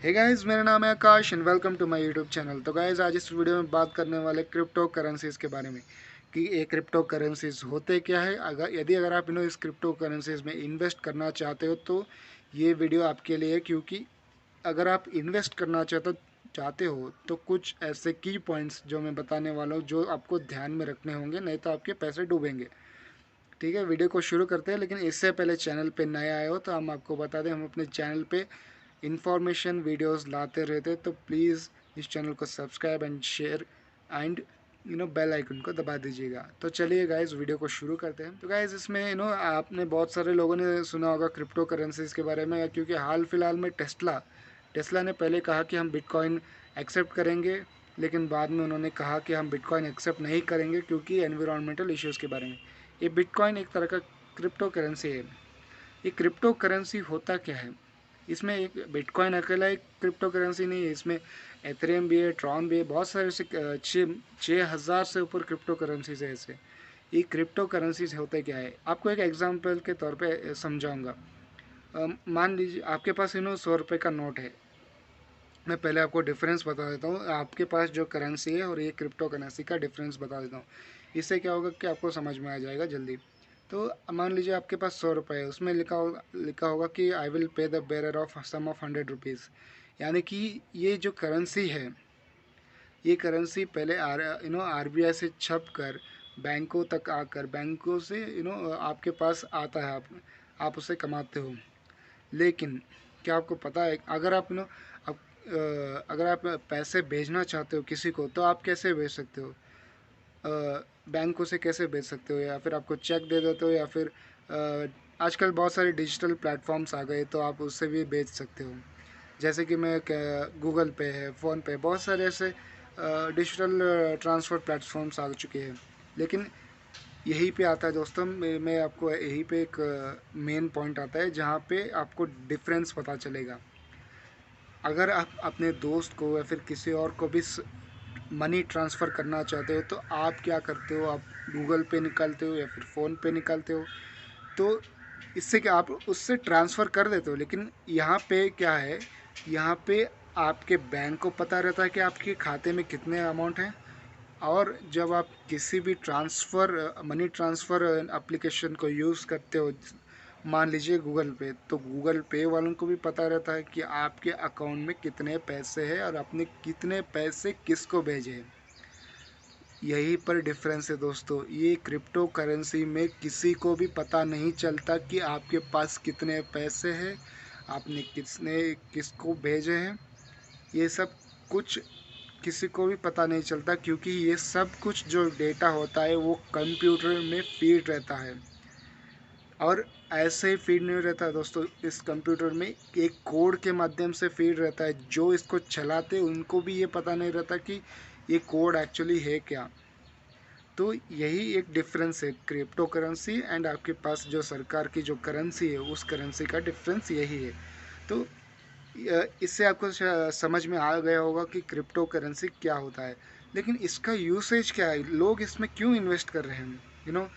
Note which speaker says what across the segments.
Speaker 1: Hey guys, मेरा नाम है Akash and welcome to my YouTube channel. तो गाइस, आज इस वीडियो में बात करने वाले क्रिप्टो करेंसीज के बारे में कि ये क्रिप्टो करेंसीज होते क्या है। अगर आप इस क्रिप्टो करेंसीज में इन्वेस्ट करना चाहते हो तो ये वीडियो आपके लिए है, क्योंकि अगर आप इन्वेस्ट करना चाहते हो तो कुछ ऐसे की पॉइंट्स जो मैं बताने वाला हूँ जो आपको ध्यान में रखने होंगे, नहीं तो आपके पैसे डूबेंगे। ठीक है, वीडियो को शुरू करते हैं। लेकिन इससे पहले चैनल पे नए आए हो तो हम आपको बता दें, हम अपने चैनल पे इंफॉर्मेशन वीडियोस लाते रहते, तो प्लीज़ इस चैनल को subscribe and share and bell icon को दबा दीजिएगा। तो चलिए गाइज, वीडियो को शुरू करते हैं। तो गाइज, इसमें आपने बहुत सारे लोगों ने सुना होगा क्रिप्टो करेंसीज के बारे में, क्योंकि हाल फिलहाल में टेस्ला ने पहले कहा कि हम बिटकॉइन एक्सेप्ट करेंगे, लेकिन बाद में उन्होंने कहा कि हम बिटकॉइन एक्सेप्ट नहीं करेंगे क्योंकि एनवायरमेंटल इश्यूज़ के बारे में। ये बिटकॉइन एक तरह का क्रिप्टो करेंसी है। ये क्रिप्टो करेंसी होता क्या है? इसमें एक बिटकॉइन अकेला एक क्रिप्टो करेंसी नहीं है, इसमें एथेरियम भी है, ट्रॉन भी है, बहुत सारे ऐसे 6,000 से ऊपर क्रिप्टो करेंसीज है ऐसे। ये क्रिप्टो करेंसीज होते क्या है, आपको एक एग्जांपल के तौर पे समझाऊंगा। मान लीजिए आपके पास 100 रुपये का नोट है। मैं पहले आपको डिफरेंस बता देता हूँ, आपके पास जो करेंसी है और ये क्रिप्टो करेंसी का डिफरेंस बता देता हूँ। इससे क्या होगा कि आपको समझ में आ जाएगा जल्दी। तो मान लीजिए आपके पास 100 रुपये है, उसमें लिखा होगा कि I will pay the bearer of sum of 100 rupees. यानी कि ये जो करेंसी है, ये करेंसी पहले आरबीआई से छप कर बैंकों तक आकर, बैंकों से आपके पास आता है, आप उसे कमाते हो। लेकिन क्या आपको पता है, अगर आप पैसे भेजना चाहते हो किसी को, तो आप कैसे भेज सकते हो? बैंकों से कैसे भेज सकते हो, या फिर आपको चेक दे देते हो, या फिर आजकल बहुत सारे डिजिटल प्लेटफॉर्म्स आ गए, तो आप उससे भी भेज सकते हो। जैसे कि गूगल पे है, फ़ोन पे, बहुत सारे ऐसे डिजिटल ट्रांसफ़र प्लेटफॉर्म्स आ चुके हैं। लेकिन यहीं पे आता है दोस्तों, मैं आपको यहीं पे एक मेन पॉइंट आता है जहाँ पे आपको डिफरेंस पता चलेगा। अगर आप अपने दोस्त को या फिर किसी और को भी मनी ट्रांसफ़र करना चाहते हो, तो आप क्या करते हो? आप गूगल पे निकालते हो या फिर फ़ोन पे निकालते हो। तो इससे क्या, आप उससे ट्रांसफ़र कर देते हो। लेकिन यहाँ पे क्या है, यहाँ पे आपके बैंक को पता रहता है कि आपके खाते में कितने अमाउंट हैं। और जब आप किसी भी मनी ट्रांसफ़र एप्लीकेशन को यूज़ करते हो, मान लीजिए गूगल पे, तो गूगल पे वालों को भी पता रहता है कि आपके अकाउंट में कितने पैसे हैं और आपने कितने पैसे किसको भेजे हैं। यही पर डिफरेंस है दोस्तों। ये क्रिप्टो करेंसी में किसी को भी पता नहीं चलता कि आपके पास कितने पैसे हैं, आपने किसको भेजे हैं। ये सब कुछ किसी को भी पता नहीं चलता, क्योंकि ये सब कुछ जो डेटा होता है वो कंप्यूटर में फीड रहता है। और ऐसे ही फीड नहीं रहता है दोस्तों, इस कंप्यूटर में एक कोड के माध्यम से फीड रहता है। जो इसको चलाते उनको भी ये पता नहीं रहता कि ये कोड एक्चुअली है क्या। तो यही एक डिफरेंस है क्रिप्टो करेंसी एंड आपके पास जो सरकार की जो करेंसी है, उस करेंसी का डिफरेंस यही है। तो इससे आपको समझ में आ गया होगा कि क्रिप्टो करेंसी क्या होता है। लेकिन इसका यूसेज क्या है, लोग इसमें क्यों इन्वेस्ट कर रहे हैं? यू नो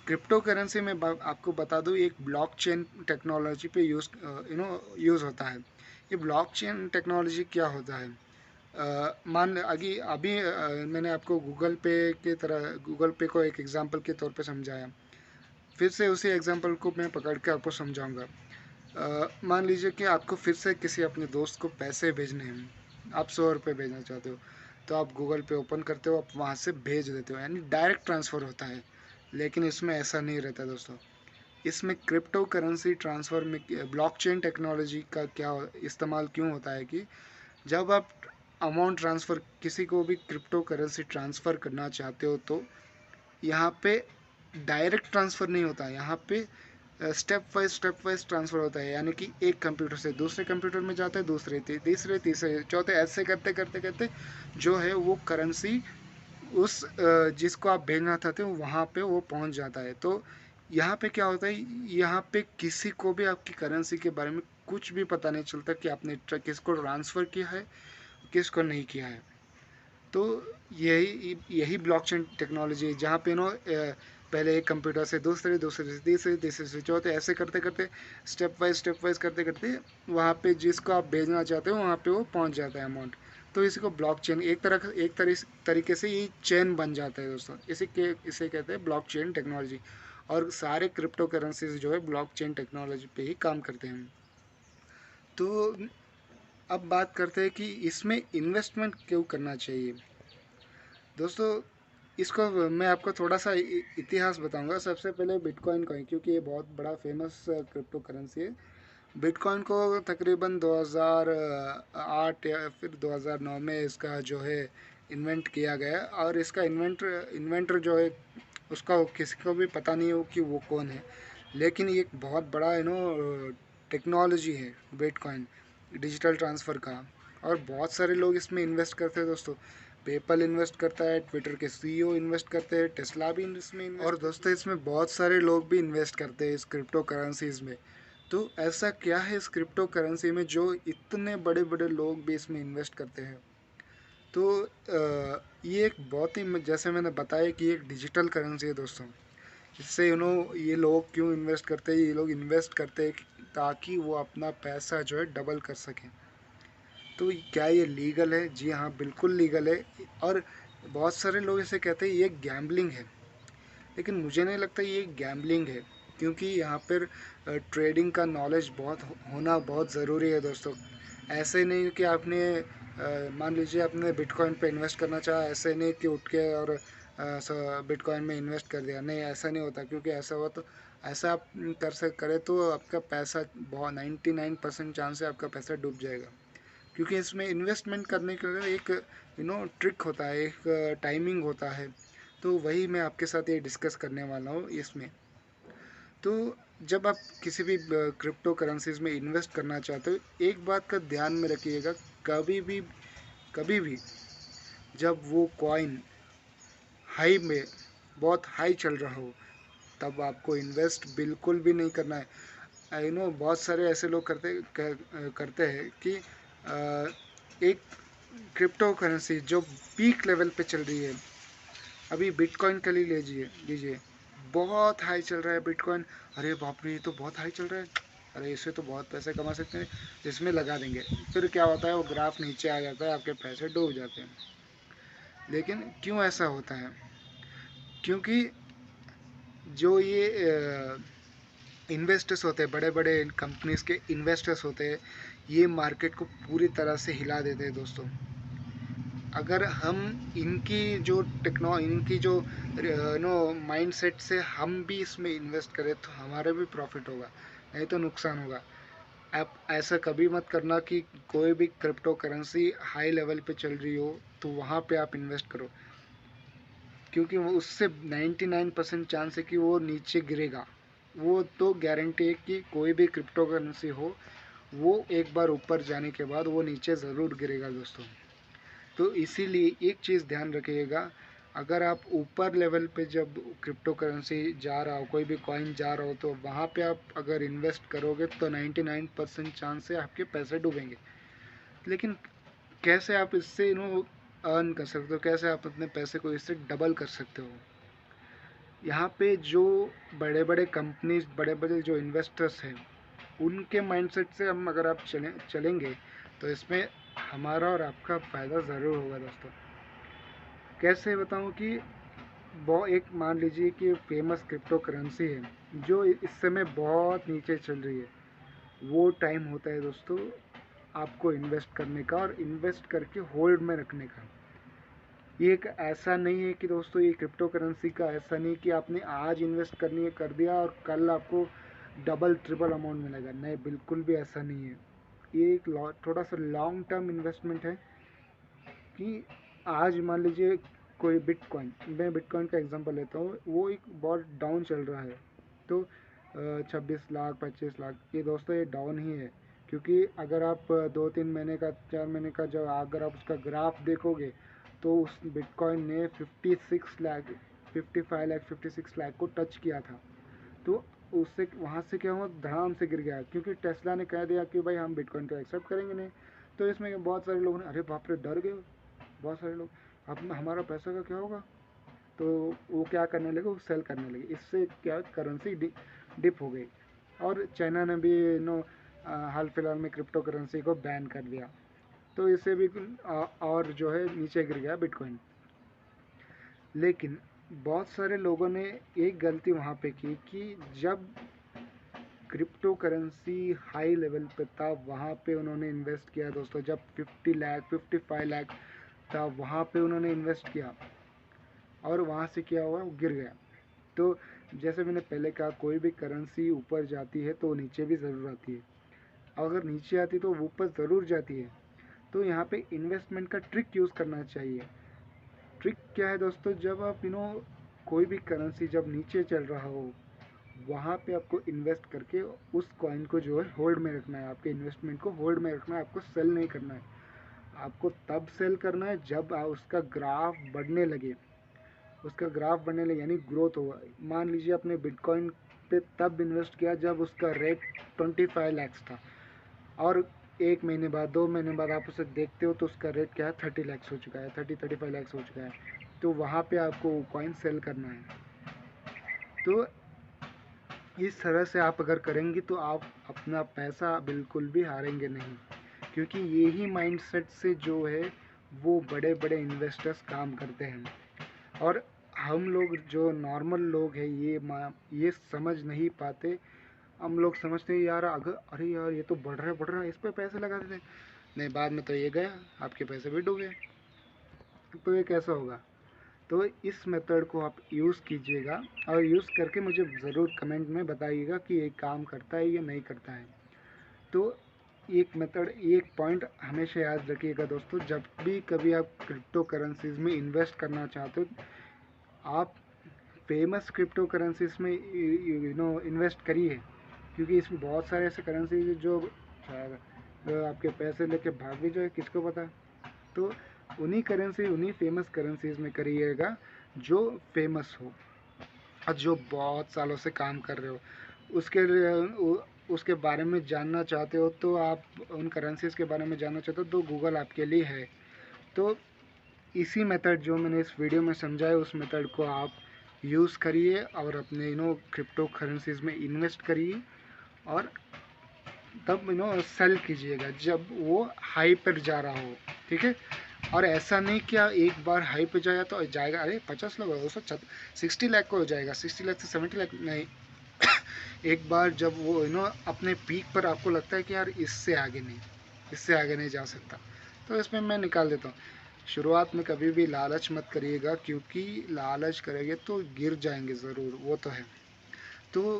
Speaker 1: क्रिप्टो करेंसी में आपको बता दूं, एक ब्लॉकचेन टेक्नोलॉजी पे यूज़ होता है। ये ब्लॉकचेन टेक्नोलॉजी क्या होता है? मान अभी अभी मैंने आपको गूगल पे को एक एग्जांपल के तौर पे समझाया। फिर से उसी एग्जांपल को मैं पकड़ के आपको समझाऊंगा। मान लीजिए कि आपको फिर से किसी अपने दोस्त को पैसे भेजने हैं, आप 100 रुपये भेजना चाहते हो। तो आप गूगल पे ओपन करते हो, आप वहाँ से भेज देते हो, यानी डायरेक्ट ट्रांसफ़र होता है। लेकिन इसमें ऐसा नहीं रहता दोस्तों। इसमें क्रिप्टो करेंसी ट्रांसफ़र में ब्लॉकचेन टेक्नोलॉजी का क्या इस्तेमाल क्यों होता है कि जब आप अमाउंट ट्रांसफ़र, किसी को भी क्रिप्टो करेंसी ट्रांसफ़र करना चाहते हो, तो यहाँ पे डायरेक्ट ट्रांसफ़र नहीं होता, यहाँ पे स्टेप वाइज ट्रांसफ़र होता है। यानी कि एक कंप्यूटर से दूसरे कंप्यूटर में जाता है, तीसरे तीसरे चौथे, ऐसे करते करते करते जो है वो करेंसी जिसको आप भेजना चाहते हो वहाँ पे वो पहुँच जाता है। तो यहाँ पे क्या होता है, यहाँ पे किसी को भी आपकी करेंसी के बारे में कुछ भी पता नहीं चलता कि आपने किसको ट्रांसफ़र किया है, किसको नहीं किया है। तो यही यही ब्लॉकचेन टेक्नोलॉजी है, जहाँ पे पहले एक कंप्यूटर से दूसरे, दूसरे से तीसरे, तीसरे से चौथे, ऐसे करते करते स्टेप वाइज करते करते वहाँ पे जिसको आप भेजना चाहते हो वहाँ पे वो पहुँच जाता है अमाउंट। तो इसी को ब्लॉकचेन तरीके से ये चेन बन जाता है दोस्तों। इसे कहते हैं ब्लॉकचेन टेक्नोलॉजी। और सारे क्रिप्टो करेंसीज जो है ब्लॉकचेन टेक्नोलॉजी पे ही काम करते हैं। तो अब बात करते हैं कि इसमें इन्वेस्टमेंट क्यों करना चाहिए दोस्तों। इसको मैं आपको थोड़ा सा इतिहास बताऊंगा। सबसे पहले बिटकॉइन का ही, क्योंकि ये बहुत बड़ा फेमस क्रिप्टो करेंसी है। बिटकॉइन को तकरीबन 2008 या फिर 2009 में इसका जो है इन्वेंट किया गया। और इसका इन्वेंटर जो है उसका किसी को भी पता नहीं हो कि वो कौन है। लेकिन ये एक बहुत बड़ा टेक्नोलॉजी है बिटकॉइन, डिजिटल ट्रांसफ़र का। और बहुत सारे लोग इसमें इन्वेस्ट करते हैं दोस्तों। पेपल इन्वेस्ट करता है, ट्विटर के सीईओ इन्वेस्ट करते हैं, टेस्ला भी इसमें इन्वेस्ट, और दोस्तों इसमें बहुत सारे लोग भी इन्वेस्ट करते हैं इस क्रिप्टो करेंसीज में। तो ऐसा क्या है इस क्रिप्टो करेंसी में जो इतने बड़े बड़े लोग भी इसमें इन्वेस्ट करते हैं। तो ये एक बहुत ही, जैसे मैंने बताया कि ये एक डिजिटल करेंसी है दोस्तों। इससे ये लोग क्यों इन्वेस्ट करते हैं, ये लोग इन्वेस्ट करते हैं ताकि वो अपना पैसा जो है डबल कर सकें। तो क्या ये लीगल है? जी हाँ, बिल्कुल लीगल है। और बहुत सारे लोग इसे कहते हैं ये गैम्बलिंग है, लेकिन मुझे नहीं लगता ये गैम्बलिंग है। क्योंकि यहाँ पर ट्रेडिंग का नॉलेज होना बहुत ज़रूरी है दोस्तों। ऐसे नहीं कि आपने मान लीजिए आपने बिटकॉइन पे इन्वेस्ट करना चाहा, ऐसे नहीं कि उठ के और बिटकॉइन में इन्वेस्ट कर दिया। नहीं, ऐसा नहीं होता। क्योंकि ऐसा हुआ तो ऐसा आप करें तो आपका पैसा बहुत 99% चांस है आपका पैसा डूब जाएगा। क्योंकि इसमें इन्वेस्टमेंट करने के लिए एक ट्रिक होता है, एक टाइमिंग होता है। तो वही मैं आपके साथ ये डिस्कस करने वाला हूँ इसमें। तो जब आप किसी भी क्रिप्टो करेंसीज में इन्वेस्ट करना चाहते हो, एक बात का ध्यान में रखिएगा। कभी भी कभी भी जब वो कॉइन हाई में, बहुत हाई चल रहा हो, तब आपको इन्वेस्ट बिल्कुल भी नहीं करना है। आई नो बहुत सारे ऐसे लोग करते हैं कि एक क्रिप्टो करेंसी जो पीक लेवल पे चल रही है, अभी बिटकॉइन का लीजिए लीजिए, बहुत हाई चल रहा है बिटकॉइन। अरे बाप रे, ये तो बहुत हाई चल रहा है, अरे इससे तो बहुत पैसे कमा सकते हैं, इसमें लगा देंगे। फिर क्या होता है, वो ग्राफ नीचे आ जाता है, आपके पैसे डूब जाते हैं। लेकिन क्यों ऐसा होता है? क्योंकि जो ये इन्वेस्टर्स होते हैं, बड़े बड़े कंपनीज के इन्वेस्टर्स होते हैं, ये मार्केट को पूरी तरह से हिला देते हैं दोस्तों। अगर हम इनकी जो माइंडसेट से हम भी इसमें इन्वेस्ट करें तो हमारा भी प्रॉफिट होगा, नहीं तो नुकसान होगा। आप ऐसा कभी मत करना कि कोई भी क्रिप्टो करेंसी हाई लेवल पे चल रही हो तो वहाँ पे आप इन्वेस्ट करो। क्योंकि वो उससे 99% चांस है कि वो नीचे गिरेगा। वो तो गारंटी है कि कोई भी क्रिप्टो करेंसी हो, वो एक बार ऊपर जाने के बाद वो नीचे ज़रूर गिरेगा दोस्तों। तो इसीलिए एक चीज़ ध्यान रखिएगा। अगर आप ऊपर लेवल पे जब क्रिप्टो करेंसी जा रहा हो, कोई भी कॉइन जा रहा हो, तो वहाँ पे आप अगर इन्वेस्ट करोगे तो 99% चांस है आपके पैसे डूबेंगे। लेकिन कैसे आप इससे अर्न कर सकते हो, कैसे आप अपने पैसे को इससे डबल कर सकते हो? यहाँ पे जो बड़े बड़े कंपनीज, बड़े बड़े जो इन्वेस्टर्स हैं, उनके माइंडसेट से हम अगर आप चलेंगे तो इसमें हमारा और आपका फ़ायदा ज़रूर होगा दोस्तों। कैसे बताऊँ कि वो एक मान लीजिए कि फेमस क्रिप्टो करेंसी है जो इस समय बहुत नीचे चल रही है। वो टाइम होता है दोस्तों आपको इन्वेस्ट करने का, और इन्वेस्ट करके होल्ड में रखने का। ये एक ऐसा नहीं है कि दोस्तों, ये क्रिप्टो करेंसी का ऐसा नहीं कि आपने आज इन्वेस्ट करनी है कर दिया और कल आपको डबल ट्रिपल अमाउंट मिलेगा। नहीं, बिल्कुल भी ऐसा नहीं है। ये एक थोड़ा सा लॉन्ग टर्म इन्वेस्टमेंट है। कि आज मान लीजिए कोई बिटकॉइन, मैं बिटकॉइन का एग्जांपल लेता हूँ, वो एक बहुत डाउन चल रहा है। तो 26 लाख 25 लाख, ये दोस्तों ये डाउन ही है। क्योंकि अगर आप 2-3 महीने का, 4 महीने का जब अगर आप उसका ग्राफ देखोगे तो उस बिटकॉइन ने 56 लाख, 55 लाख, 56 लाख को टच किया था। तो उससे वहाँ से क्या हुआ, धड़ाम से गिर गया। क्योंकि टेस्ला ने कह दिया कि भाई हम बिटकॉइन को एक्सेप्ट करेंगे नहीं। तो इसमें बहुत सारे लोगों ने, अरे बाप रे, डर गए बहुत सारे लोग, अब हमारा पैसा का क्या होगा। तो वो क्या करने लगे, वो सेल करने लगे। इससे क्या करेंसी डिप हो गई। और चाइना ने भी हाल फिलहाल में क्रिप्टो करेंसी को बैन कर दिया। तो इससे भी और जो है नीचे गिर गया बिटकॉइन। लेकिन बहुत सारे लोगों ने एक गलती वहाँ पे की कि जब क्रिप्टो करेंसी हाई लेवल पे था वहाँ पे उन्होंने इन्वेस्ट किया दोस्तों। जब 50 लाख 55 लाख था वहाँ पे उन्होंने इन्वेस्ट किया और वहाँ से क्या हुआ, वो गिर गया। तो जैसे मैंने पहले कहा, कोई भी करेंसी ऊपर जाती है तो नीचे भी ज़रूर आती है। अगर नीचे आती तो ऊपर ज़रूर जाती है। तो यहाँ पे इन्वेस्टमेंट का ट्रिक यूज़ करना चाहिए। ट्रिक क्या है दोस्तों, जब आप कोई भी करेंसी जब नीचे चल रहा हो वहाँ पे आपको इन्वेस्ट करके उस कॉइन को जो है होल्ड में रखना है। आपके इन्वेस्टमेंट को होल्ड में रखना है, आपको सेल नहीं करना है। आपको तब सेल करना है जब उसका ग्राफ बढ़ने लगे। उसका ग्राफ बढ़ने लगे यानी ग्रोथ होगा। मान लीजिए आपने बिटकॉइन पे तब इन्वेस्ट किया जब उसका रेट 25 लैक्स था, और एक महीने बाद 2 महीने बाद आप उसे देखते हो तो उसका रेट क्या है, 30 लैक्स हो चुका है, 35 लैक्स हो चुका है। तो वहाँ पे आपको वो कॉइन सेल करना है। तो इस तरह से आप अगर करेंगे तो आप अपना पैसा बिल्कुल भी हारेंगे नहीं, क्योंकि यही माइंडसेट से जो है वो बड़े बड़े इन्वेस्टर्स काम करते हैं। और हम लोग जो नॉर्मल लोग हैं ये समझ नहीं पाते। हम लोग समझते हैं यार, अगर अरे यार ये तो बढ़ रहा है, इस पे पैसे लगा देते हैं। नहीं, बाद में तो ये गया, आपके पैसे भी डूबे। तो ये कैसा होगा। तो इस मेथड को आप यूज़ कीजिएगा और यूज़ करके मुझे ज़रूर कमेंट में बताइएगा कि ये काम करता है या नहीं करता है। तो एक मेथड, एक पॉइंट हमेशा याद रखिएगा दोस्तों, जब भी कभी आप क्रिप्टो करेंसीज में इन्वेस्ट करना चाहते हो, आप फेमस क्रिप्टो करेंसीज में इन्वेस्ट करिए। क्योंकि इसमें बहुत सारे ऐसे करेंसीज जो शायद आपके पैसे लेके भाग भी जाए, किसको पता। तो उन्हीं फेमस करेंसीज में करिएगा जो फेमस हो और जो बहुत सालों से काम कर रहे हो। उसके बारे में जानना चाहते हो तो आप उन करेंसीज के बारे में जानना चाहते हो तो गूगल आपके लिए है। तो इसी मेथड जो मैंने इस वीडियो में समझाया, उस मेथड को आप यूज़ करिए और अपने क्रिप्टो करेंसीज में इन्वेस्ट करिए और तब सेल कीजिएगा जब वो हाई पर जा रहा हो। ठीक है। और ऐसा नहीं कि एक बार हाई पे जाएगा तो जाएगा, अरे 50 लाख हो, 60 लाख को हो जाएगा, 60 लाख से 70 लाख नहीं। एक बार जब वो अपने पीक पर आपको लगता है कि यार इससे आगे नहीं, इससे आगे नहीं जा सकता, तो इसमें मैं निकाल देता हूँ। शुरुआत में कभी भी लालच मत करिएगा, क्योंकि लालच करेंगे तो गिर जाएंगे ज़रूर, वो तो है। तो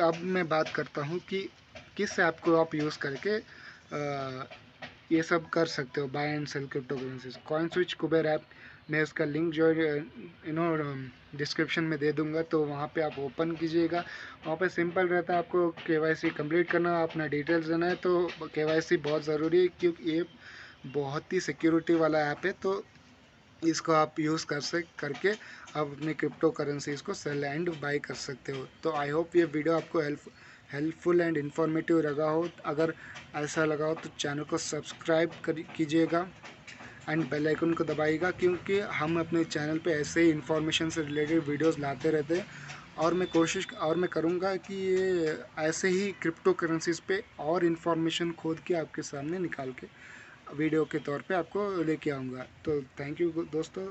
Speaker 1: अब मैं बात करता हूँ कि किस ऐप को आप यूज़ करके ये सब कर सकते हो, buy and sell crypto currencies. CoinSwitch Kuber app, मैं उसका लिंक जो डिस्क्रिप्शन में दे दूंगा, तो वहाँ पे आप ओपन कीजिएगा। वहाँ पे सिंपल रहता है, आपको केवाईसी कंप्लीट करना, अपना डिटेल्स देना है। तो केवाईसी बहुत ज़रूरी है क्योंकि ये बहुत ही सिक्योरिटी वाला ऐप है। तो इसको आप यूज़ करके आप अपने क्रिप्टो करेंसीज को सेल एंड बाई कर सकते हो। तो आई होप ये वीडियो आपको हेल्पफुल एंड इन्फॉर्मेटिव लगा हो। अगर ऐसा लगा हो तो चैनल को सब्सक्राइब कीजिएगा एंड बेल आइकन को दबाइएगा, क्योंकि हम अपने चैनल पे ऐसे ही इन्फॉर्मेशन से रिलेटेड वीडियोस लाते रहते हैं। और मैं करूँगा कि ये ऐसे ही क्रिप्टो करेंसीज पे और इन्फॉर्मेशन खोद के आपके सामने निकाल के वीडियो के तौर पे आपको लेके आऊँगा। तो थैंक यू दोस्तों।